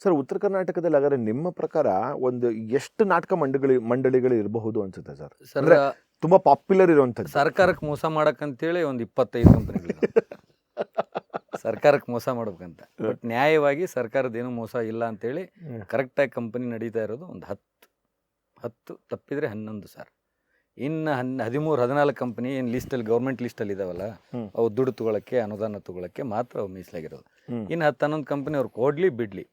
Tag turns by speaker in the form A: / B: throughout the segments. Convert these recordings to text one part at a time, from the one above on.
A: Sir ಉತ್ತರ ಕರ್ನಾಟಕದಲ್ಲಿ ಹಾಗಾದ್ರೆ ನಿಮ್ಮ ಪ್ರಕಾರ ಒಂದು ಎಷ್ಟು ನಾಟಕ ಮಂಡಳಿಗಳು ಇರಬಹುದು ಅನ್ಸುತ್ತೆ ಸರ್?
B: ಸರ್
A: ಅಂದ್ರೆ ತುಂಬಾ ಪಾಪ್ಯುಲರ್ ಇರುವಂತದ್ದು.
B: ಸರ್ಕಾರಕ್ಕೆ ಮೋಸ ಮಾಡಕ್ಕಂತೇಳಿ ಒಂದು 25 ಕಂಪನಿಗಳು ಸರ್ಕಾರಕ್ಕೆ ಮೋಸ ಮಾಡ್ಬೇಕಂತ. ಬಟ್ ನ್ಯಾಯವಾಗಿ ಸರ್ಕಾರದ ಏನು ಮೋಸ ಇಲ್ಲ ಅಂತೇಳಿ ಕರೆಕ್ಟಾಗಿ ಕಂಪನಿ ನಡೀತಾ ಇರೋದು ಒಂದು 10 ತಪ್ಪಿದ್ರೆ 11 ಸರ್. ಇನ್ನು 13-14 ಕಂಪನಿ ಏನು ಲಿಸ್ಟಲ್ಲಿ ಗೌರ್ಮೆಂಟ್ ಲಿಸ್ಟಲ್ಲಿ ಇದಾವಲ್ಲ, ಅವು ದುಡ್ಡು ತಗೊಳಕ್ಕೆ ಅನುದಾನ ತಗೊಳಕ್ಕೆ ಮಾತ್ರ ಅವು ಮೀಸಲಾಗಿರೋದು. ಇನ್ನು 10-11 ಕಂಪನಿ ಅವ್ರು ಕೊಡ್ಲಿ ಬಿಡ್ಲಿ,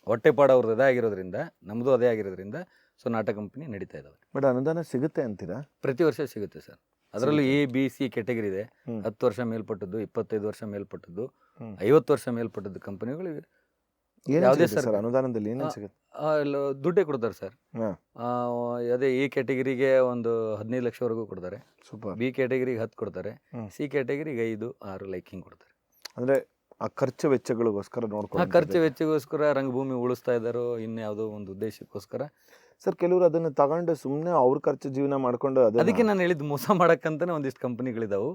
B: ಹೊಟ್ಟೆಪಾಡು ಅವ್ರದ್ದು ಅದೇ ಆಗಿರೋದ್ರಿಂದ, ನಮ್ಮದು ಅದೇ ಆಗಿರೋದ್ರಿಂದ ಸೊ ನಾಟಕ ಕಂಪನಿ ನಡೀತಾ ಇದಾವೆ.
A: ಬಟ್ ಅನುದಾನ ಸಿಗುತ್ತೆ ಅಂತೀರಾ?
B: ಪ್ರತಿ ವರ್ಷ ಸಿಗುತ್ತೆ ಸರ್. ಅದರಲ್ಲೂ A-B-C ಕ್ಯಾಟಗರಿ ಇದೆ. 10 ವರ್ಷ ಮೇಲ್ಪಟ್ಟದ್ದು, 25 ವರ್ಷ ಮೇಲ್ಪಟ್ಟದ್ದು, 50 ವರ್ಷ ಮೇಲ್ಪಟ್ಟದ್ದು ಕಂಪನಿಗಳಿಗೆ ಯಾವುದೇ ಸರ್
A: ಅನುದಾನದಲ್ಲಿ ಏನೇನು ಸಿಗುತ್ತೆ?
B: ದುಡ್ಡೇ ಕೊಡ್ತಾರೆ ಸರ್. ಅದೇ A ಕ್ಯಾಟಗರಿಗೆ ಒಂದು 15 ಲಕ್ಷವರೆಗೂ ಕೊಡ್ತಾರೆ.
A: ಸೂಪರ್.
B: B ಕ್ಯಾಟಗರಿಗೆ 10 ಕೊಡ್ತಾರೆ. C ಕ್ಯಾಟಗರಿಗೆ 5-6 ಲೈಕಿಂಗ್ ಕೊಡ್ತಾರೆ.
A: ಅಂದ್ರೆ ಆ ಖರ್ಚು ವೆಚ್ಚಗಳಿಗೋಸ್ಕರ ನೋಡ್ಕೊಂಡು,
B: ಖರ್ಚು ವೆಚ್ಚಗೋಸ್ಕರ ರಂಗಭೂಮಿ ಉಳಿಸ್ತಾ ಇದ್ದಾರೋ ಇನ್ಯಾವುದೋ ಒಂದು ಉದ್ದೇಶಕ್ಕೋಸ್ಕರ
A: ಸರ್ ಕೆಲವರು ಅದನ್ನು ತಗೊಂಡು ಸುಮ್ಮನೆ ಅವ್ರ ಖರ್ಚು ಜೀವನ ಮಾಡ್ಕೊಂಡು
B: ಅದಕ್ಕೆ ನಾನು ಹೇಳಿದ್ದು ಮೋಸ ಮಾಡಕ್ಕಂತಾನೆ ಒಂದಿಷ್ಟು ಕಂಪನಿಗಳಿದಾವು.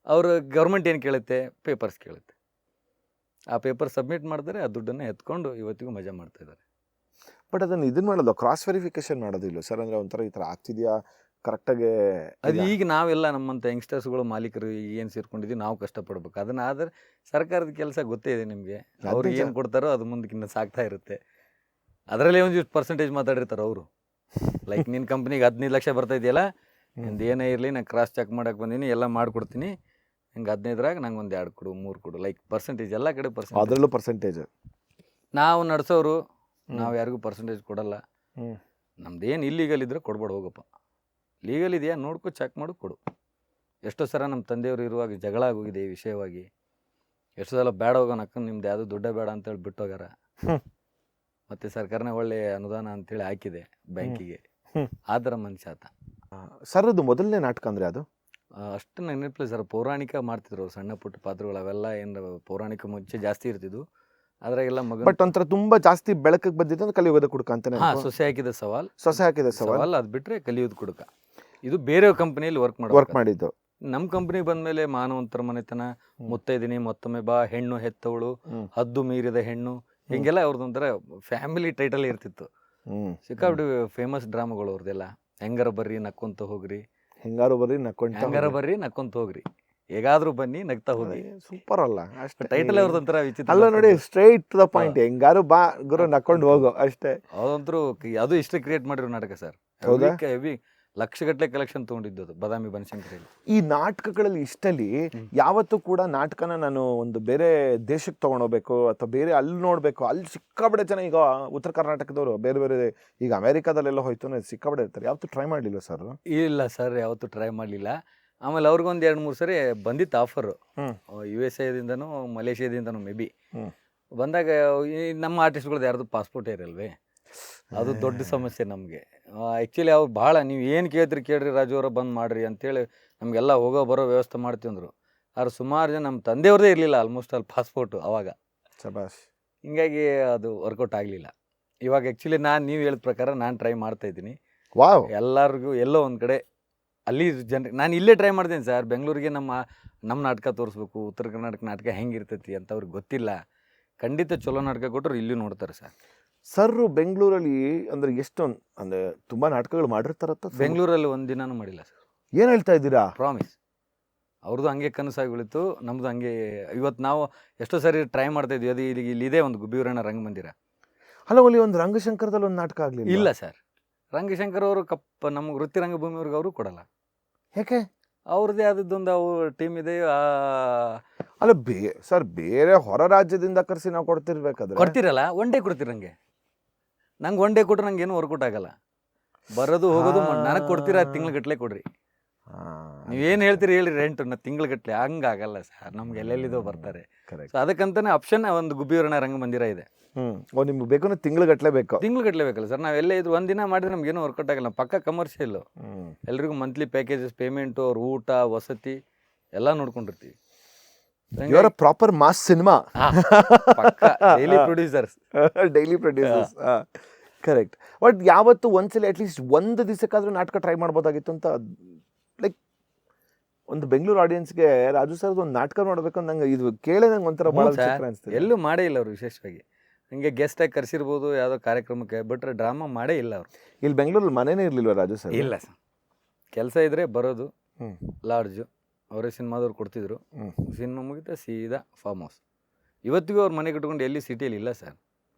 B: ಅವರು ಗೌರ್ಮೆಂಟ್ ಏನು ಕೇಳುತ್ತೆ, ಪೇಪರ್ಸ್ ಕೇಳುತ್ತೆ. ಆ ಪೇಪರ್ ಸಬ್ಮಿಟ್ ಮಾಡಿದ್ರೆ ಆ ದುಡ್ಡನ್ನು ಎತ್ಕೊಂಡು ಇವತ್ತಿಗೂ ಮಜಾ ಮಾಡ್ತಾ ಇದ್ದಾರೆ.
A: ಬಟ್ ಅದನ್ನು ಇದನ್ನ ಮಾಡೋದು ಕ್ರಾಸ್ ವೆರಿಫಿಕೇಶನ್ ಮಾಡೋದಿಲ್ಲ ಸರ್? ಅಂದ್ರೆ ಒಂಥರ ಈ ಥರ ಆಗ್ತಿದೆಯಾ ಕರೆಕ್ಟಾಗಿ?
B: ಅದು ಈಗ ನಾವೆಲ್ಲ ನಮ್ಮಂಥ ಯಂಗ್ಸ್ಟರ್ಸ್ಗಳು ಮಾಲೀಕರು ಏನು ಸೇರ್ಕೊಂಡಿದ್ದೀವಿ, ನಾವು ಕಷ್ಟಪಡ್ಬೇಕು. ಅದನ್ನ ಆದರೆ ಸರ್ಕಾರದ ಕೆಲಸ ಗೊತ್ತೇ ಇದೆ ನಿಮಗೆ. ಅವ್ರಿಗೆ ಏನು ಕೊಡ್ತಾರೋ ಅದು ಮುಂದಕ್ಕಿನ್ನ ಸಾಗ್ತಾ ಇರುತ್ತೆ. ಅದರಲ್ಲೇ ಒಂದು ಪರ್ಸೆಂಟೇಜ್ ಮಾತಾಡಿರ್ತಾರೆ ಅವರು. ಲೈಕ್ ನಿನ್ನ ಕಂಪ್ನಿಗೆ 15 ಲಕ್ಷ ಬರ್ತಾ ಇದೆಯಲ್ಲ, ನಿಂದು ಏನೇ ಇರಲಿ ನಾನು ಕ್ರಾಸ್ ಚೆಕ್ ಮಾಡಕ್ಕೆ ಬಂದೀನಿ, ಎಲ್ಲ ಮಾಡಿಕೊಡ್ತೀನಿ, ಹಿಂಗೆ 15ರಾಗ ನಂಗೆ ಒಂದು 2 ಕೊಡು 3 ಕೊಡು, ಲೈಕ್ ಪರ್ಸೆಂಟೇಜ್ ಎಲ್ಲ ಕಡೆ ಪರ್ಸೆಂಟೇಜ್.
A: ಅದರಲ್ಲೂ ಪರ್ಸೆಂಟೇಜ್
B: ನಾವು ನಡೆಸೋರು ನಾವು ಯಾರಿಗೂ ಪರ್ಸೆಂಟೇಜ್ ಕೊಡಲ್ಲ. ನಮ್ದೇನು ಇಲ್ಲೀಗಲ್ ಇದ್ರೆ ಕೊಡ್ಬೇಡ ಹೋಗಪ್ಪ, ಲೀಗಲ್ ಇದೆಯಾ ನೋಡ್ಕೊ, ಚೆಕ್ ಮಾಡು, ಕೊಡು. ಎಷ್ಟೋ ಸಲ ನಮ್ಮ ತಂದೆಯವರು ಇರುವಾಗ ಜಗಳ ಆಗೋಗಿದೆ ಈ ವಿಷಯವಾಗಿ. ಎಷ್ಟೋ ಸಲ ಬೇಡ ಹೋಗೋಣ ಅಕ್ಕ, ನಿಮ್ದು ಯಾವುದು ದುಡ್ಡ ಬೇಡ ಅಂತೇಳಿ ಬಿಟ್ಟೋಗಾರ. ಮತ್ತು ಸರ್ಕಾರನೇ ಒಳ್ಳೆ ಅನುದಾನ ಅಂತೇಳಿ ಹಾಕಿದೆ ಬ್ಯಾಂಕಿಗೆ. ಆದರ ಮನುಷ್ಯ ಆತ.
A: ಸರ್ ಅದು ಮೊದಲನೇ ನಾಟಕ ಅಂದರೆ ಅದು
B: ಅಷ್ಟು ನಂಗೆ ನೆನಪಿಲ್ಲ ಸರ್. ಪೌರಾಣಿಕ ಮಾಡ್ತಿದ್ರು ಸಣ್ಣ ಪುಟ್ಟ ಪಾತ್ರಗಳು, ಅವೆಲ್ಲ ಏನು ಪೌರಾಣಿಕ ಮುಂಚೆ ಜಾಸ್ತಿ ಇರ್ತಿದ್ವು. ಅದ್ರಾಗೆಲ್ಲ ಮಗ
A: ಬಟ್ ಒಂಥರ ತುಂಬಾ ಜಾಸ್ತಿ ಬೆಳಕಿಗೆ ಬಂದಿದ್ದು ಅಂದ್ರೆ ಕಲಿಯುಗದ ಕುಡುಕ ಅಂತಾನೆ.
B: ಸೊಸೆ ಹಾಕಿದ ಸವಾಲ್,
A: ಸೊಸೆ ಹಾಕಿದ ಸವಾಲ್
B: ಅದು ಬಿಟ್ಟರೆ ಕಲಿಯೋದು ಕುಡುಕ. ಇದು ಬೇರೆ ಕಂಪನಿಯಲ್ಲಿ ವರ್ಕ್
A: ಮಾಡಿದ್ದು.
B: ನಮ್ಮ ಕಂಪ್ನಿಗೆ ಬಂದಮೇಲೆ ಮಾನವಂತರ ಮನೆತನ, ಮುತ್ತೈದಿನಿ, ಮತ್ತೊಮ್ಮೆ ಬಾ, ಹೆಣ್ಣು ಹೆತ್ತವಳು, ಹದ್ದು ಮೀರಿದ ಹೆಣ್ಣು, ಹಿಂಗೆಲ್ಲ ಅವ್ರದ್ದೊಂಥರ ಫ್ಯಾಮಿಲಿ ಟೈಟಲ್ ಇರ್ತಿತ್ತು. ಸಿಕ್ಕಾಬಿಟ್ಟು ಫೇಮಸ್ ಡ್ರಾಮಾಗಳು ಅವ್ರದ್ದೆಲ್ಲ. ಹೆಂಗಾರ ಬರ್ರಿ ನಕ್ಕೊಂತ ಹೋಗ್ರಿ,
A: ಹೆಂಗಾರು ಬರ್ರಿ
B: ನಕ್ಕೊಂತ ಹೋಗ್ರಿ, ಹೇಗಾದ್ರೂ ಬನ್ನಿ ನಗ್ತಾ ಹೋಗಿ.
A: ಸೂಪರ್ ಅಲ್ಲ ಅಷ್ಟೇ
B: ಟೈಟಲ್ ಅವ್ರದೊಂಥರ ವಿಚಿತ್ರ
A: ಅಲ್ಲ ನೋಡಿ, ಸ್ಟ್ರೈಟ್ ಟು ದ ಪಾಯಿಂಟ್, ಹೆಂಗಾರು ಬಾ ಗುರು ನಕ್ಕೊಂಡು ಹೋಗೋ ಅಷ್ಟೇ.
B: ಅದಂತರೂ ಅದು ಇಷ್ಟೇ ಕ್ರಿಯೇಟ್ ಮಾಡಿರೋ ನಾಟಕ ಸರ್. ಹೆವಿ ಲಕ್ಷಗಟ್ಟಲೆ ಕಲೆಕ್ಷನ್ ತೊಗೊಂಡಿದ್ದು ಅದು ಬಾದಾಮಿ ಬನಶಂಕರಿಯಲ್ಲಿ.
A: ಈ ನಾಟಕಗಳಲ್ಲಿ ಇಷ್ಟಲ್ಲಿ ಯಾವತ್ತೂ ಕೂಡ ನಾಟಕನ ನಾನು ಒಂದು ಬೇರೆ ದೇಶಕ್ಕೆ ತೊಗೊಂಡೋಗ್ಬೇಕು ಅಥವಾ ಬೇರೆ ಅಲ್ಲಿ ನೋಡಬೇಕು, ಅಲ್ಲಿ ಸಿಕ್ಕಾಬಡೆ ಜನ ಈಗ ಉತ್ತರ ಕರ್ನಾಟಕದವರು ಬೇರೆ ಬೇರೆ ಈಗ ಅಮೆರಿಕಾದಲ್ಲೆಲ್ಲ ಹೋಯ್ತು ಸಿಕ್ಕಾಬಡೆ ಇರ್ತಾರೆ. ಯಾವತ್ತೂ ಟ್ರೈ ಮಾಡಲಿಲ್ಲ ಸರ್?
B: ಇಲ್ಲ ಸರ್, ಯಾವತ್ತೂ ಟ್ರೈ ಮಾಡಲಿಲ್ಲ. ಆಮೇಲೆ ಅವ್ರಿಗೊಂದು 2-3 ಸರಿ ಬಂದಿತ್ತು ಆಫರು, USA ಮಲೇಷಿಯಾದಿಂದನೂ ಮೇ ಬಿ. ಬಂದಾಗ ನಮ್ಮ ಆರ್ಟಿಸ್ಟ್ಗಳದ್ದು ಯಾರ್ದು ಪಾಸ್ಪೋರ್ಟೇ ಇರಲ್ವೇ, ಅದು ದೊಡ್ಡ ಸಮಸ್ಯೆ ನಮಗೆ. ಆ್ಯಕ್ಚುಲಿ ಅವ್ರು ಭಾಳ ನೀವು ಏನು ಕೇಳ್ರಿ ರಾಜು ಅವರ ಬಂದು ಮಾಡಿರಿ ಅಂತೇಳಿ ನಮಗೆಲ್ಲ ಹೋಗೋ ಬರೋ ವ್ಯವಸ್ಥೆ ಮಾಡ್ತೀವಿ ಅಂದರು. ಆದ್ರೆ ಸುಮಾರು ಜನ ನಮ್ಮ ತಂದೆಯವ್ರದ್ದೇ ಇರಲಿಲ್ಲ ಆಲ್ಮೋಸ್ಟ್ ಅಲ್ಲಿ ಪಾಸ್ಪೋರ್ಟು ಅವಾಗ.
A: ಶಬಾಷ್.
B: ಹಿಂಗಾಗಿ ಅದು ವರ್ಕೌಟ್ ಆಗಲಿಲ್ಲ. ಇವಾಗ ಆ್ಯಕ್ಚುಲಿ ನೀವು ಹೇಳಿದ ಪ್ರಕಾರ ನಾನು ಟ್ರೈ ಮಾಡ್ತಾಯಿದ್ದೀನಿ.
A: ವಾವ್.
B: ಎಲ್ಲರಿಗೂ ಎಲ್ಲೋ ಒಂದು ಕಡೆ ಅಲ್ಲಿ ಜನರಿಗೆ ನಾನು ಇಲ್ಲೇ ಟ್ರೈ ಮಾಡ್ತೀನಿ ಸರ್. ಬೆಂಗಳೂರಿಗೆ ನಮ್ಮ ನಾಟಕ ತೋರಿಸ್ಬೇಕು, ಉತ್ತರ ಕರ್ನಾಟಕ ನಾಟಕ ಹೆಂಗಿರ್ತೈತಿ ಅಂತ ಅವ್ರಿಗೆ ಗೊತ್ತಿಲ್ಲ. ಖಂಡಿತ ಚಲೋ ನಾಟಕ ಕೊಟ್ಟರು ಇಲ್ಲಿ ನೋಡ್ತಾರೆ ಸರ್.
A: ಸರ್ ಬೆಂಗಳೂರಲ್ಲಿ ಅಂದರೆ ಎಷ್ಟೊಂದು ಅಂದರೆ ತುಂಬ ನಾಟಕಗಳು ಮಾಡಿರ್ತಾರತ್ತ?
B: ಬೆಂಗಳೂರಲ್ಲಿ ಒಂದು ದಿನಾನೂ ಮಾಡಿಲ್ಲ ಸರ್.
A: ಏನು ಹೇಳ್ತಾ ಇದ್ದೀರಾ?
B: ಪ್ರಾಮಿಸ್. ಅವ್ರದ್ದು ಹಂಗೆ ಕನಸಾಗಿ ಉಳಿತು, ನಮ್ಮದು ಹಂಗೆ. ಇವತ್ತು ನಾವು ಎಷ್ಟೋ ಸಾರಿ ಟ್ರೈ ಮಾಡ್ತಾಯಿದ್ವಿ. ಅದು ಇಲ್ಲಿದೆ ಒಂದು ಗುಬ್ಬಿವರಣ್ಣ ರಂಗಮಂದಿರ.
A: ಅಲ್ಲ, ಅಲ್ಲಿ ಒಂದು ರಂಗಶಂಕರದಲ್ಲಿ ಒಂದು ನಾಟಕ ಆಗಲಿಲ್ಲ?
B: ಇಲ್ಲ ಸರ್, ರಂಗಶಂಕರ್ ಅವರು ನಮ್ಮ ವೃತ್ತಿ ರಂಗಭೂಮಿಯವ್ರಿಗೆ ಅವರು ಕೊಡಲ್ಲ.
A: ಯಾಕೆ?
B: ಅವ್ರದ್ದೇ ಆದದ್ದೊಂದು ಅವ್ರ ಟೀಮ್ ಇದೆ.
A: ಅಲ್ಲ ಸರ್, ಬೇರೆ ಹೊರ ರಾಜ್ಯದಿಂದ ಕರೆಸಿ ನಾವು ಕೊಡ್ತಿರ್ಬೇಕಾದ್ರೆ
B: ಕೊಡ್ತಿರಲ್ಲ, ಒನ್ ಡೇ ಕೊಡ್ತೀರಿ ನಂಗೆ. ನಂಗೆ ಒನ್ ಡೇ ಕೊಟ್ರೆ ನಂಗೆ ಏನು ವರ್ಕೌಟ್ ಆಗಲ್ಲ. ಬರೋದು ಹೋಗೋದು ನನಗೆ ಕೊಡ್ತೀರಾ, ತಿಂಗ್ಳುಗಟ್ಟಲೆ ಕೊಡ್ರಿ. ನೀವೇನು ಹೇಳ್ತೀರಿ ಹೇಳಿ, ರೆಂಟು ತಿಂಗ್ಳುಗಟ್ಟಲೆ ಹಂಗಾಗಲ್ಲ ಸರ್. ನಮ್ಗೆ ಎಲ್ಲೆಲ್ಲಿದೋ ಬರ್ತಾರೆ. ಸೊ ಅದಕ್ಕಂತಾನೆ ಆಪ್ಷನ್ ಒಂದು ಗುಬ್ಬಿವರಣ್ಣ ರಂಗಮಂದಿರ ಇದೆ.
A: ನಿಮ್ಗೆ ಬೇಕು ತಿಂಗ್ಳುಗಟ್ಟಲೆ
B: ಬೇಕಲ್ಲ ಸರ್. ನಾವೆಲ್ಲ ಇದ್ರು ಒಂದಿನ ಮಾಡಿದ್ರೆ ನಮ್ಗೇನು ವರ್ಕೌಟ್ ಆಗಲ್ಲ. ಪಕ್ಕ ಕಮರ್ಷಿಯಲ್ಲು, ಎಲ್ರಿಗೂ ಮಂತ್ಲಿ ಪ್ಯಾಕೇಜಸ್, ಪೇಮೆಂಟು, ಅವ್ರ ಊಟ ವಸತಿ ಎಲ್ಲ ನೋಡ್ಕೊಂಡಿರ್ತೀವಿ.
A: Proper mass cinema,
B: daily producers.
A: Correct. But ಯಾವತ್ತು ಒಂದ್ಸಲ ಅಟ್ಲೀಸ್ಟ್ ಒಂದು ದಿವಸಕ್ಕಾದ್ರೂ ನಾಟಕ ಟ್ರೈ ಮಾಡ್ಬೋದಾಗಿತ್ತು ಅಂತ, ಲೈಕ್ ಒಂದು ಬೆಂಗಳೂರು ಆಡಿಯನ್ಸ್ಗೆ ರಾಜು ಸರ್ ಒಂದು ನಾಟಕ ನೋಡ್ಬೇಕು ನಂಗೆ ಇದು ಕೇಳಿ ನಂಗೆ ಒಂಥರ ಭಾಳ ವಿಚಿತ್ರ ಅನಿಸ್ತಿದೆ.
B: ಎಲ್ಲೂ ಮಾಡೇ ಇಲ್ಲ ಅವರು ವಿಶೇಷವಾಗಿ. ಹಿಂಗೆ ಗೆಸ್ಟಾಗಿ ಕರೆಸಿರ್ಬೋದು ಯಾವುದೋ ಕಾರ್ಯಕ್ರಮಕ್ಕೆ, ಬಿಟ್ರೆ ಡ್ರಾಮಾ ಮಾಡೇ ಇಲ್ಲ ಅವರು.
A: ಇಲ್ಲಿ ಬೆಂಗಳೂರಲ್ಲಿ ಮನೇನೇ ಇರ್ಲಿಲ್ವಾ ರಾಜು ಸರ್?
B: ಇಲ್ಲ ಸರ್, ಕೆಲಸ ಇದ್ದರೆ ಬರೋದು,
A: ಹ್ಮ್
B: ಲಾಡ್ಜು, ಅವರೇ ಸಿನಿಮಾದವ್ರು ಕೊಡ್ತಿದ್ರು,
A: ಹ್ಮ್
B: ಸಿನಿಮಾ ಮುಗಿತಾ ಸೀದಾ ಫಾರ್ಮ್ ಹೌಸ್. ಇವತ್ತಿಗೂ ಅವ್ರು ಮನೆ ಕಟ್ಕೊಂಡು ಎಲ್ಲಿ ಸಿಟಿಯಲ್ಲಿ ಇಲ್ಲ ಸರ್.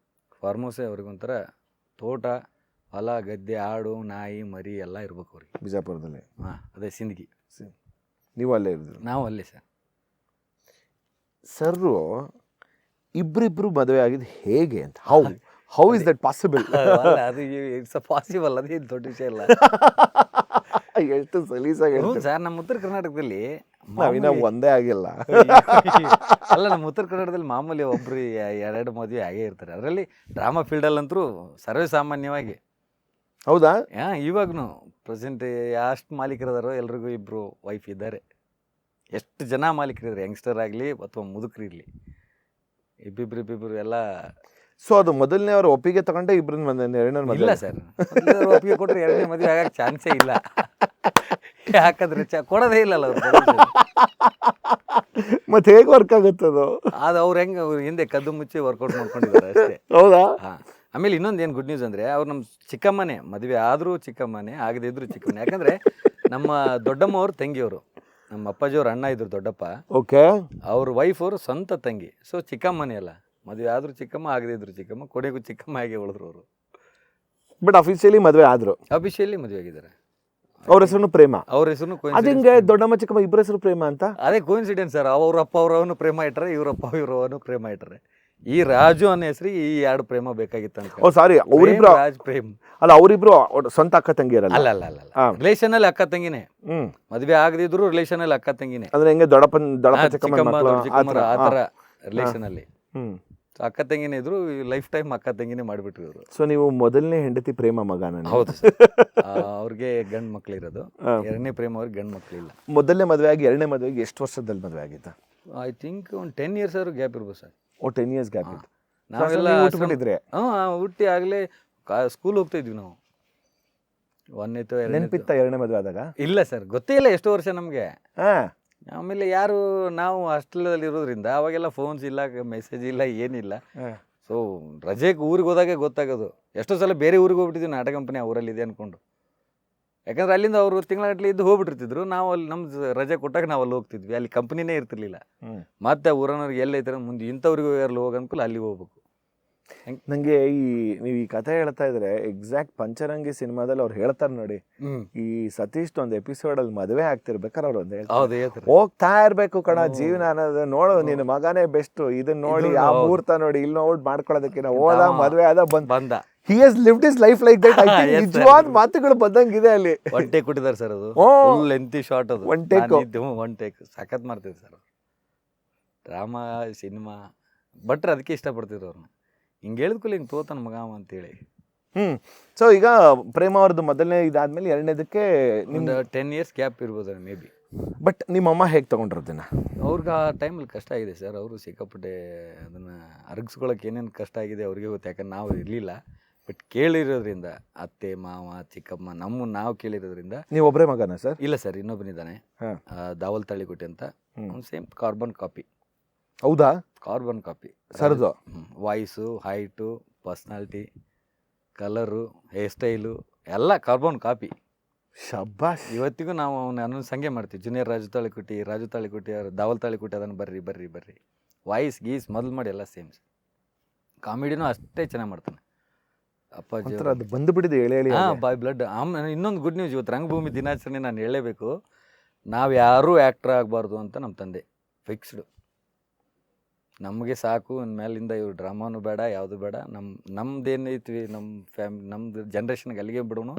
B: ಫಾರ್ಮ್ ಹೌಸೇ ಅವ್ರಿಗೊಂಥರ ತೋಟ, ಹೊಲ, ಗದ್ದೆ, ಆಡು, ನಾಯಿ, ಮರಿ ಎಲ್ಲ ಇರ್ಬೇಕು ಅವ್ರಿಗೆ.
A: ಬಿಜಾಪುರದಲ್ಲಿ.
B: ಹಾಂ, ಅದೇ ಸಿಂದಗಿ.
A: ನೀವು ಅಲ್ಲೇ ಇರಿದ್ರು?
B: ನಾವು ಅಲ್ಲೇ ಸರ್.
A: ಸರ್ರು ಇಬ್ರಿಬ್ರು ಮದುವೆ ಆಗಿದ್ದು ಹೇಗೆ ಅಂತ? How is that possible?
B: ಅದು ಇಟ್ಸ್ ಪಾಸಿಬಲ್, ಅದೇನು ದೊಡ್ಡ ವಿಷಯ ಇಲ್ಲ.
A: ಎಷ್ಟು ಸಲೀಸಾಗಿ
B: ಸರ್, ನಮ್ಮ ಉತ್ತರ ಕರ್ನಾಟಕದಲ್ಲಿ
A: ನಾವಿನ್ನ ಒಂದೇ ಆಗಿಲ್ಲ.
B: ಅಲ್ಲ, ನಮ್ಮ ಉತ್ತರ ಕನ್ನಡದಲ್ಲಿ ಮಾಮೂಲಿ ಒಬ್ರು ಎರಡು ಮದುವೆ ಆಗೇ ಇರ್ತಾರೆ. ಅದರಲ್ಲಿ ಡ್ರಾಮಾ ಫೀಲ್ಡಲ್ಲಂತರೂ ಸರ್ವೇ ಸಾಮಾನ್ಯವಾಗಿ.
A: ಹೌದಾ?
B: ಇವಾಗೂ ಪ್ರೆಸೆಂಟ್ ಎಷ್ಟು ಮಾಲೀಕರದಾರೋ ಎಲ್ರಿಗೂ ಇಬ್ಬರು ವೈಫ್ ಇದ್ದಾರೆ. ಎಷ್ಟು ಜನ ಮಾಲೀಕರಿದ್ದಾರೆ, ಯಂಗ್ಸ್ಟರ್ ಆಗಲಿ ಅಥವಾ ಮುದುಕರಿರಲಿ, ಇಬ್ಬಿಬ್ರು ಎಲ್ಲ.
A: ಸೊ ಅದು ಮೊದಲನೇ ಅವ್ರ ಒಪ್ಪಿಗೆ ತಗೊಂಡೆ ಇಬ್ಬರನ್ನ ಎರಡನೇ ಮದುವೆ?
B: ಇಲ್ಲ ಸರ್, ಒಪ್ಪಿಗೆ ಕೊಟ್ಟರೆ ಎರಡನೇ ಮದುವೆ ಆಗಕ್ಕೆ ಚಾನ್ಸೇ ಇಲ್ಲ. ಯಾಕಂದ್ರೆ ಕೊಡೋದೇ ಇಲ್ಲಲ್ಲ ಅವ್ರು.
A: ಮತ್ತೆ ಹೇಗೆ ವರ್ಕ್ ಆಗುತ್ತದು?
B: ಅದು ಅವ್ರು ಹೆಂಗೆ ಅವ್ರು ಹಿಂದೆ ಕದ್ದು ಮುಚ್ಚಿ ವರ್ಕೌಟ್ ಮಾಡ್ಕೊಂಡಿದ್ದಾರೆ ಅಷ್ಟೇ.
A: ಹೌದಾ?
B: ಹಾಂ. ಆಮೇಲೆ ಇನ್ನೊಂದು ಏನು ಗುಡ್ ನ್ಯೂಸ್ ಅಂದರೆ, ಅವ್ರು ನಮ್ಮ ಚಿಕ್ಕಮ್ಮನೇ, ಮದುವೆ ಆದರೂ ಚಿಕ್ಕಮ್ಮನೇ, ಆಗದಿದ್ರು ಚಿಕ್ಕಮ್ಮನೇ. ಯಾಕಂದರೆ ನಮ್ಮ ದೊಡ್ಡಮ್ಮ ಅವ್ರ ತಂಗಿಯವರು, ನಮ್ಮ ಅಪ್ಪಾಜಿಯವ್ರ ಅಣ್ಣ ಇದ್ರು ದೊಡ್ಡಪ್ಪ.
A: ಓಕೆ.
B: ಅವ್ರ ವೈಫ್ ಅವರು ಸ್ವಂತ ತಂಗಿ. ಸೊ ಚಿಕ್ಕಮ್ಮನೇ ಅಲ್ಲ, ಮದುವೆ ಆದರೂ ಚಿಕ್ಕಮ್ಮ, ಆಗದಿದ್ರು ಚಿಕ್ಕಮ್ಮ, ಕೊನೆಗೂ ಚಿಕ್ಕಮ್ಮ ಹಾಗೆ ಉಳಿದ್ರು ಅವರು.
A: ಬಟ್ ಅಫಿಷಿಯಲಿ ಮದುವೆ ಆದ್ರು?
B: ಅಫಿಷಿಯಲಿ ಮದುವೆ ಆಗಿದ್ದಾರೆ.
A: ಅವ್ರ ಹೆಸರು ಪ್ರೇಮ?
B: ಅವ್ರ ಹೆಸರು
A: ಅದಿಂಗೆ ದೊಡ್ಡಮ್ಮ ಚಿಕ್ಕಮ್ಮ ಇಬ್ಬರ ಹೆಸರು ಪ್ರೇಮ ಅಂತ?
B: ಅದೇ ಕೋಇನ್ಸಿಡೆನ್ಸ್ ಸರ್. ಅವ್ರ ಅಪ್ಪ ಅವರವನು ಪ್ರೇಮ ಇಟ್ಟರೆ, ಇವರಪ್ಪ ಇವರವನು ಪ್ರೇಮ ಇಟ್ಟರೆ. ಈ ರಾಜು ಅನ್ನೋ ಹೆಸರಿಗೆ ಈ ಎರಡು ಪ್ರೇಮ ಬೇಕಾಗಿತ್ತು ಅಂತ.
A: ಓ ಸಾರಿ, ಅವರಿಬ್ರು
B: ರಾಜ್ ಪ್ರೇಮ್
A: ಅಲ್ಲ, ಅವರಿಬ್ರು ಸ್ವಂತ ಅಕ್ಕ ತಂಗಿಯರಲ್ಲ?
B: ಅಲ್ಲ ಅಲ್ಲ ಅಲ್ಲ, ರಿಲೇಷನ್ ಅಲ್ಲಿ ಅಕ್ಕ ತಂಗಿನೇ.
A: ಹ್ಮ್.
B: ಮದುವೆ ಆಗದಿದ್ರು ರಿಲೇಷನ್ ಅಲ್ಲಿ ಅಕ್ಕ ತಂಗಿನೇ.
A: ಅಂದ್ರೆ ಹೆಂಗೆ ದೊಡ್ಡಪ್ಪ ಚಿಕ್ಕಮ್ಮ
B: ಆ ಥರ ರಿಲೇಷನ್ ಅಲ್ಲಿ.
A: ಹ್ಮ್.
B: ಅಕ್ಕ ತಂಗಿನೇ ಇದ್ರು, ಲೈಫ್ ಟೈಮ್ ಅಕ್ಕ ತಂಗಿನೇ ಮಾಡಿಬಿಟ್ರು ಇವರು.
A: ಸೊ ನೀವು ಮೊದಲನೇ ಹೆಂಡತಿ ಪ್ರೇಮ ಮಗನ?
B: ಹೌದು. ಅವ್ರಿಗೆ ಗಂಡು ಮಕ್ಳು ಇರೋದು. ಎರಡನೇ ಪ್ರೇಮ ಅವ್ರಿಗೆ ಗಂಡು ಮಕ್ಳು ಇಲ್ಲ.
A: ಮೊದಲನೇ ಮದುವೆ ಆಗಿ ಎರಡನೇ ಮದುವೆಗೆ ಎಷ್ಟು ವರ್ಷದಲ್ಲಿ ಮದುವೆ ಆಗಿತ್ತ?
B: ಐ ಥಿಂಕ್ ಒಂದು 10 years ಅವ್ರಿಗೆ ಗ್ಯಾಪ್ ಇರ್ಬೋದು ಸರ್.
A: ಓ 10 years ಗ್ಯಾಪ್ ಇತ್ತು.
B: ನಾವೆಲ್ಲ
A: ಹುಟ್ಟಿದ್ರೆ?
B: ಹುಟ್ಟಿ ಆಗಲೇ ಸ್ಕೂಲ್ ಹೋಗ್ತಾ ಇದ್ವಿ ನಾವು. ಒಂದನೇತು
A: ನೆನಪಿತ್ತ ಎರಡನೇ ಮದುವೆ ಆದಾಗ?
B: ಇಲ್ಲ ಸರ್, ಗೊತ್ತೇ ಇಲ್ಲ ಎಷ್ಟು ವರ್ಷ ನಮಗೆ.
A: ಹಾ.
B: ಆಮೇಲೆ ಯಾರು, ನಾವು ಹಾಸ್ಟೆಲಲ್ಲಿ ಇರೋದ್ರಿಂದ ಅವಾಗೆಲ್ಲ ಫೋನ್ಸ್ ಇಲ್ಲ, ಮೆಸೇಜ್ ಇಲ್ಲ, ಏನಿಲ್ಲ. ಸೊ ರಜೆಗೆ ಊರಿಗೆ ಹೋದಾಗೆ ಗೊತ್ತಾಗೋದು. ಎಷ್ಟೋ ಸಲ ಬೇರೆ ಊರಿಗೆ ಹೋಗ್ಬಿಟ್ಟಿದ್ವಿ, ನಾಟಕ ಕಂಪನಿ ಅವರಲ್ಲಿದೆ ಅಂದ್ಕೊಂಡು. ಯಾಕಂದ್ರೆ ಅಲ್ಲಿಂದ ಅವರು ತಿಂಗಳಗಟ್ಟಲೆ ಇದ್ದು ಹೋಗ್ಬಿಟ್ಟಿರ್ತಿದ್ರು. ನಾವು ಅಲ್ಲಿ ನಮ್ಮ ರಜೆ ಕೊಟ್ಟಾಗ ನಾವು ಅಲ್ಲಿ ಹೋಗ್ತಿದ್ವಿ. ಅಲ್ಲಿ ಕಂಪ್ನಿನೇ ಇರ್ತಿರ್ಲಿಲ್ಲ. ಮತ್ತೆ ಊರನವ್ರಿಗೆ ಎಲ್ಲೈತಾರೆ ಮುಂದೆ ಇಂಥವ್ರಿಗೂ ಯಾರು ಹೋಗಿ ಅನ್ಕೂಲ ಅಲ್ಲಿ ಹೋಗ್ಬೇಕು.
A: ನಂಗೆ ನೀವು ಈ ಕಥೆ ಹೇಳ್ತಾ ಇದ್ರೆ ಎಕ್ಸಾಕ್ಟ್ ಪಂಚರಂಗಿ ಸಿನಿಮಾದಲ್ಲಿ ಅವ್ರು ಹೇಳ್ತಾರೆ ನೋಡಿ, ಈ ಸತೀಶ್ ಒಂದು ಎಪಿಸೋಡ್ ಅಲ್ಲಿ ಮದುವೆ ಆಗ್ತಿರ್ಬೇಕಾದ್ರೆ ಅವ್ರು ಒಂದು ಹೇಳ್ತಾರೆ, ಹೋಗ್ತಾ ಇರ್ಬೇಕು ಕಣ ಜೀವನ ಅನ್ನೋದು, ನೋಡು ನಿನ್ನ ಮಗನೇ ಬೆಸ್ಟ್, ಇದನ್ನ ನೋಡಿ ಆ ಮುಹೂರ್ತ ನೋಡಿ ಇಲ್ಲಿ ನೋಡಿ ಮಾಡ್ಕೊಳ್ಳೋದಕ್ಕೆ ಹೋದ ಮದುವೆ ಆದ ಬಂದ. He has lived his life like that. I think ನಿಜವಾದ ಮಾತುಗಳು ಬಂದಂಗಿದೆ ಅಲ್ಲಿ.
B: ಒನ್ ಟೇಕ್ ಕೊಟ್ಟಿದ್ದಾರೆ ಸರ್. ಅದು ಫುಲ್ ಲೆಂತಿ ಶಾರ್ಟ್. ಅದು ಒನ್ ಟೇಕ್ ಸಖತ್ ಮಾಡ್ತಿದ್ರು ಸರ್. ಡ್ರಾಮಾ ಸಿನಿಮಾ ಬಟ್ರೆ ಅದಕ್ಕೆ ಇಷ್ಟಪಡ್ತಿದ್ರು ಅವ್ರನ್ನ. ಹಿಂಗೆ ಹೇಳಿದ್ಕೂಲಿ ಹಿಂಗೆ ತೋತಾನ ಮಗ ಅಂತೇಳಿ.
A: ಸೊ ಈಗ ಪ್ರೇಮ ಅವ್ರದ್ದು ಮೊದಲನೇ ಇದಾದ್ಮೇಲೆ ಎರಡನೇದಕ್ಕೆ
B: ನಿಮ್ದು 10 years ಗ್ಯಾಪ್ ಇರ್ಬೋದು ಮೇ ಬಿ.
A: ಬಟ್ ನಿಮ್ಮಮ್ಮ ಹೇಗೆ ತಗೊಂಡ್ರದನ್ನ?
B: ಅವ್ರಿಗೆ ಆ ಟೈಮಲ್ಲಿ ಕಷ್ಟ ಆಗಿದೆ ಸರ್. ಅವರು ಸಿಕ್ಕಾಪಟ್ಟೆ ಅದನ್ನು ಅರಗಿಸ್ಕೊಳಕ್ಕೆ ಏನೇನು ಕಷ್ಟ ಆಗಿದೆ ಅವ್ರಿಗೆ ಗೊತ್ತು. ಯಾಕಂದ್ರೆ ನಾವು ಇರಲಿಲ್ಲ. ಬಟ್ ಕೇಳಿರೋದ್ರಿಂದ ಅತ್ತೆ ಮಾವ ಚಿಕ್ಕಮ್ಮ ನಾವು ಕೇಳಿರೋದ್ರಿಂದ.
A: ನೀವು ಒಬ್ಬರೇ ಮಗನ ಸರ್?
B: ಇಲ್ಲ ಸರ್, ಇನ್ನೊಬ್ಬನಿದ್ದಾನೆ, ದಾವಲ್ ತಾಳಿಕೋಟೆ ಅಂತ. Same carbon copy.
A: ಹೌದಾ?
B: ಕಾರ್ಬನ್ ಕಾಪಿ
A: ಸರ್ದು.
B: Voice, height, personality, colour, hair style ಎಲ್ಲ ಕಾರ್ಬನ್ ಕಾಪಿ.
A: ಶಬ್ಬಾಸ್.
B: ಇವತ್ತಿಗೂ ನಾವು ನಾನು ಸಂಗೆ ಮಾಡ್ತೀವಿ. ಜೂನಿಯರ್ ರಾಜು ತಾಳಿಕೋಟಿ ಅವ್ರು ದಾವಲ್ ತಾಳಿಕೋಟೆ ಅದನ್ನು ಬರ್ರಿ ವಾಯ್ಸ್ ಗೀಸ್ ಮೊದಲು ಮಾಡಿ ಎಲ್ಲ ಸೇಮ್. ಕಾಮಿಡಿನೂ ಅಷ್ಟೇ ಚೆನ್ನಾಗಿ ಮಾಡ್ತಾನೆ ಅಪ್ಪಾಜಿ.
A: ಅದು ಬಂದುಬಿಟ್ಟಿದೆ ಹೇಳಿ ಹೇಳಿ.
B: By blood. ಇನ್ನೊಂದು ಗುಡ್ ನ್ಯೂಸ್, ಇವತ್ತು ರಂಗಭೂಮಿ ದಿನಾಚರಣೆ ನಾನು ಹೇಳಲೇಬೇಕು. ನಾವು ಯಾರೂ ಆ್ಯಕ್ಟ್ರ್ ಆಗಬಾರ್ದು ಅಂತ ನಮ್ಮ ತಂದೆ ಫಿಕ್ಸ್ಡು. ನಮಗೆ ಸಾಕು, ಮೇಲಿಂದ ಇವ್ರು ಡ್ರಾಮಾನು ಬೇಡ, ಯಾವುದು ಬೇಡ, ನಮ್ದೇನೈತಿ ನಮ್ಮದು ಜನ್ರೇಷನ್ಗೆ ಅಲ್ಲಿಗೆ ಬಿಡೋಣ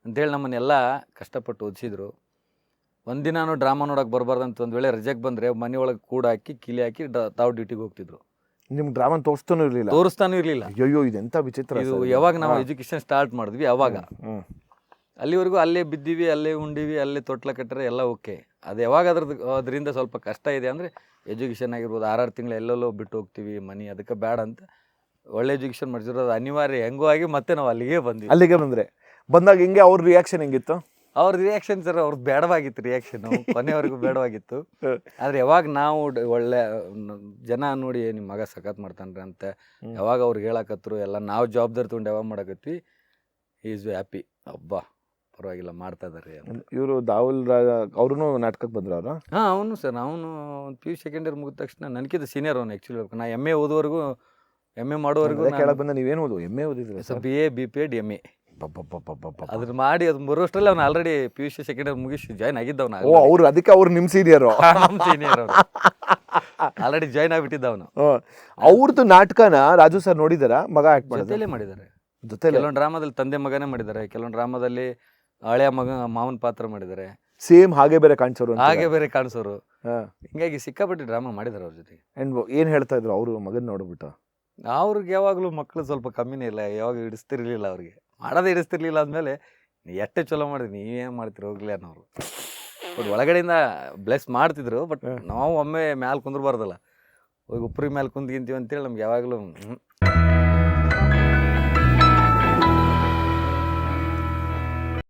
B: ಅಂತೇಳಿ ನಮ್ಮನ್ನೆಲ್ಲ ಕಷ್ಟಪಟ್ಟು ಓದಿಸಿದ್ರು. ಒಂದಿನಾನು ಡ್ರಾಮಾ ನೋಡೋಕೆ ಬರಬಾರ್ದು ಅಂತ ಒಂದು ವೇಳೆ ರಜೆಗೆ ಬಂದರೆ ಮನೆಯೊಳಗೆ ಕೂಡ ಹಾಕಿ ಕೀಲಿ ಹಾಕಿ ತಾವು ಡ್ಯೂಟಿಗೆ ಹೋಗ್ತಿದ್ರು.
A: ನಿಮ್ಗೆ ಡ್ರಾಮಾ ತೋರಿಸ್ತಾನೂ ಇರಲಿಲ್ಲ? ಅಯ್ಯೋ, ಇದೆಂಥ ವಿಚಿತ್ರ. ಇದು
B: ಯಾವಾಗ ನಾವು ಎಜುಕೇಷನ್ ಸ್ಟಾರ್ಟ್ ಮಾಡಿದ್ವಿ ಅವಾಗ. ಅಲ್ಲಿವರೆಗೂ ಅಲ್ಲೇ ಬಿದ್ದೀವಿ, ಅಲ್ಲೇ ಉಂಡಿವಿ, ಅಲ್ಲೇ ತೊಟ್ಲ ಕಟ್ಟರೆ ಎಲ್ಲ ಓಕೆ. ಅದು ಯಾವಾಗ ಅದರಿಂದ ಸ್ವಲ್ಪ ಕಷ್ಟ ಇದೆ ಅಂದರೆ ಎಜುಕೇಷನ್ ಆಗಿರ್ಬೋದು. 6 ತಿಂಗಳು ಎಲ್ಲೆಲ್ಲೋ ಬಿಟ್ಟು ಹೋಗ್ತೀವಿ ಮನೆ, ಅದಕ್ಕೆ ಬೇಡ ಅಂತ ಒಳ್ಳೆ ಎಜುಕೇಷನ್ ಮಾಡಿಸಿರೋದು ಅನಿವಾರ್ಯ ಹೆಂಗೋ ಆಗಿ ಮತ್ತೆ ನಾವು ಅಲ್ಲಿಗೆ ಬಂದ್ವಿ.
A: ಅಲ್ಲಿಗೆ ಬಂದಾಗ ಹಿಂಗೆ ಅವ್ರ ರಿಯಾಕ್ಷನ್ ಹೆಂಗಿತ್ತು?
B: ಅವ್ರ ರಿಯಾಕ್ಷನ್ ಸರ್ ಅವ್ರದ್ದು ಬೇಡವಾಗಿತ್ತು ರಿಯಾಕ್ಷನ್ ಕೊನೆವರೆಗೂ ಬೇಡವಾಗಿತ್ತು. ಆದ್ರೆ ಯಾವಾಗ ನಾವು ಒಳ್ಳೆ ಜನ ನೋಡಿ ನಿಮ್ಮ ಮಗ ಸಖತ್ ಮಾಡ್ತಾನ್ರಿ ಅಂತ ಯಾವಾಗ ಅವ್ರಿಗೆ ಹೇಳಕತ್ರು ಎಲ್ಲ ನಾವು ಜವಾಬ್ದಾರಿ ತಗೊಂಡು ಯಾವಾಗ ಮಾಡಕತ್ವಿ, ಈಸ್ ಹ್ಯಾಪಿ. ಹಬ್ಬ ಪರವಾಗಿಲ್ಲ ಮಾಡ್ತಾ ಇದಾರೆ.
A: ಇವರು ದಾವುಲ್ ಅವ್ರು ನಾಟಕಕ್ಕೆ ಬಂದ್ರು ಅವರು.
B: ಹಾಂ ಅವನು ಸರ್, ಅವನು PU ಸೆಕೆಂಡ್ ಇಯರ್ ಮುಗಿದ ತಕ್ಷಣ ನನಗಿಂತ ಸೀನಿಯರ್ ಅವನು ಆ್ಯಕ್ಚುಲಿ. ನಾ MA ಓದುವರೆಗೂ MA ಮಾಡೋವರೆಗೂ
A: ಕೇಳಕ್ ಬಂದ ನೀವೇನು MA ಓದಿದ್ರಿ ಸರ್?
B: BA BPEd MA ಅದ್ರ ಮಾಡಿ ಅದು ಬರೋಷ್ಟರಲ್ಲಿ ಅವ್ನು ಆಲ್ರೆಡಿ PUC ಸೆಕೆಂಡ್ ಇಯರ್ ಮುಗಿಸಿ ಜಾಯ್ನ್ ಆಗಿದ್ದವನು.
A: ಓ ಅವ್ರು ಅದಕ್ಕೆ ಅವ್ರು ನಿಮ್ಮ ಸೀನಿಯರು?
B: ನಮ್ಮ ಸೀನಿಯರ್ ಅವನು ಆಲ್ರೆಡಿ ಜಾಯ್ನ್ ಆಗಿಬಿಟ್ಟಿದ್ದ ಅವನು.
A: ಅವ್ರದ್ದು ನಾಟಕನ ರಾಜು ಸರ್ ನೋಡಿದಾರ? ಮಗ ಆಕ್ಟ್
B: ಜೊತೆಲೇ ಮಾಡಿದ್ದಾರೆ.
A: ಜೊತೆ
B: ಕೆಲವೊಂದು ಡ್ರಾಮಾದಲ್ಲಿ ತಂದೆ ಮಗನೇ ಮಾಡಿದ್ದಾರೆ, ಕೆಲವೊಂದು ಡ್ರಾಮಾದಲ್ಲಿ ಹಳೆಯ ಮಗ ಮಾವನ ಪಾತ್ರ ಮಾಡಿದ್ದಾರೆ.
A: ಸೇಮ್ ಹಾಗೆ ಬೇರೆ ಕಾಣಿಸೋರು,
B: ಹಾಗೆ ಬೇರೆ ಕಾಣಿಸೋರು. ಹಿಂಗಾಗಿ ಸಿಕ್ಕಾಪಟ್ಟೆ ಡ್ರಾಮಾ ಮಾಡಿದ್ದಾರೆ ಅವ್ರ ಜೊತೆಗೆ.
A: ಅಂಡ್ ಏನ್ ಹೇಳ್ತಾ ಇದ್ರು ಅವರು ಮಗನ್ ನೋಡ್ಬಿಟ್ಟು?
B: ಅವ್ರಿಗೆ ಯಾವಾಗಲೂ ಮಕ್ಕಳು ಸ್ವಲ್ಪ ಕಮ್ಮಿನೇ ಇಲ್ಲ, ಯಾವಾಗ ಹಿಡಿಸ್ತಿರ್ಲಿಲ್ಲ ಅವ್ರಿಗೆ, ಮಾಡೋದೇ ಹಿಡಿಸ್ತಿರ್ಲಿಲ್ಲ. ಆದ್ಮೇಲೆ ಎಷ್ಟೇ ಚಲೋ ಮಾಡಿದ್ರಿ ನೀವೇನು ಮಾಡ್ತೀರಿ ಹೋಗ್ಲಿ ಅನ್ನೋರು. ಬಟ್ ಒಳಗಡೆಯಿಂದ ಬ್ಲೆಸ್ ಮಾಡ್ತಿದ್ರು. ಬಟ್ ನಾವು ಒಮ್ಮೆ ಮ್ಯಾಲೆ ಕುಂದ್ರಬಾರ್ದಲ್ಲ, ಹೋಗಿ ಉಪ್ರಿ ಮ್ಯಾಲೆ ಕುಂದ್ಗಿಂತೀವಿ ಅಂತೇಳಿ ನಮ್ಗೆ ಯಾವಾಗಲೂ